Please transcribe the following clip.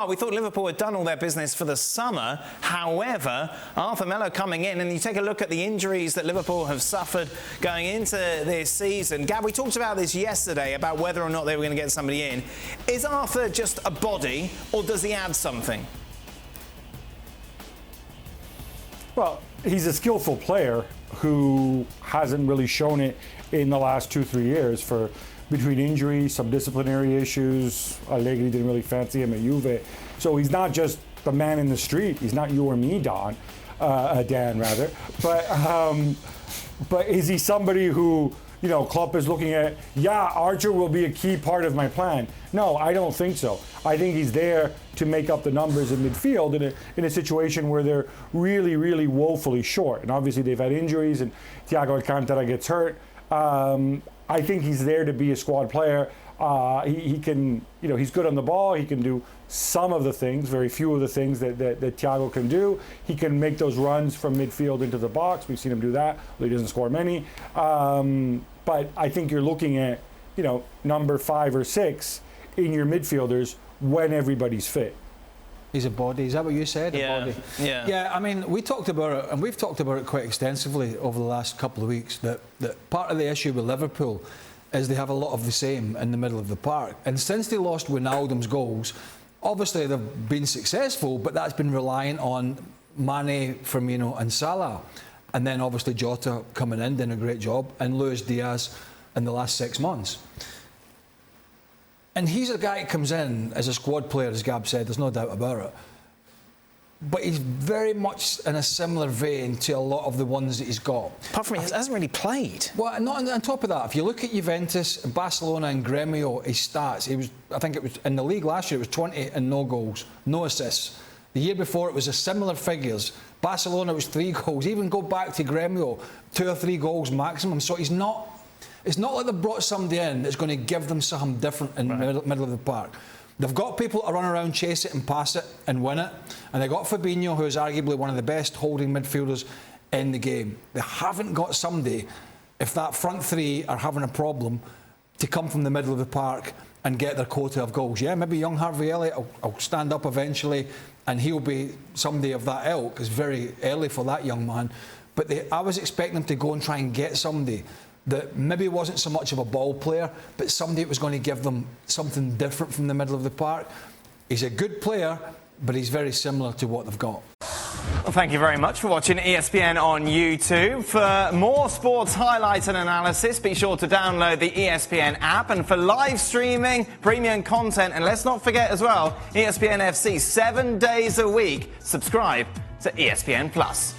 We thought Liverpool had done all their business for the summer. However, Arthur Melo coming in, and you take a look at the injuries that Liverpool have suffered going into this season. Gab, we talked about this yesterday, about whether or not they were going to get somebody in. Is Arthur just a body, or does he add something? Well, he's a skillful player who hasn't really shown it in the last 2-3 years for between injuries, some disciplinary issues. Allegri didn't really fancy him at Juve. So he's not just the man in the street. He's not you or me, Dan, rather. But is he somebody who, you know, Klopp is looking at, yeah, Archer will be a key part of my plan? No, I don't think so. I think he's there to make up the numbers in midfield in a situation where they're really, really woefully short. And obviously they've had injuries, and Thiago Alcantara gets hurt. I think he's there to be a squad player. He can, you know, he's good on the ball. He can do some of the things, very few of the things that Thiago can do. He can make those runs from midfield into the box. We've seen him do that, although he doesn't score many. But I think you're looking at, you know, number 5 or 6 in your midfielders when everybody's fit. He's a body. Is that what you said? Yeah. A body. Yeah. Yeah. I mean, we talked about it, and we've talked about it quite extensively over the last couple of weeks. That part of the issue with Liverpool is they have a lot of the same in the middle of the park. And since they lost Wijnaldum's goals, obviously they've been successful, but that's been reliant on Mane, Firmino, and Salah, and then obviously Jota coming in, doing a great job, and Luis Diaz in the last 6 months. And he's a guy who comes in as a squad player, as Gab said, there's no doubt about it. But he's very much in a similar vein to a lot of the ones that he's got. Apart from he hasn't really played. Well, not on top of that, if you look at Juventus, Barcelona and Gremio, his stats, I think it was in the league last year, it was 20 and no goals, no assists. The year before it was a similar figures. Barcelona was 3 goals. Even go back to Gremio, 2 or 3 goals maximum. So it's not like they've brought somebody in that's going to give them something different in the middle of the park. They've got people to run around, chase it and pass it and win it. And they've got Fabinho, who is arguably one of the best holding midfielders in the game. They haven't got somebody, if that front 3 are having a problem, to come from the middle of the park and get their quota of goals. Yeah, maybe young Harvey Elliott will stand up eventually, and he'll be somebody of that ilk. It's very early for that young man. But I was expecting them to go and try and get somebody that maybe wasn't so much of a ball player, but somebody that was going to give them something different from the middle of the park. He's a good player, but he's very similar to what they've got. Well, thank you very much for watching ESPN on YouTube. For more sports highlights and analysis, be sure to download the ESPN app. And for live streaming, premium content, and let's not forget as well, ESPN FC 7 days a week. Subscribe to ESPN Plus.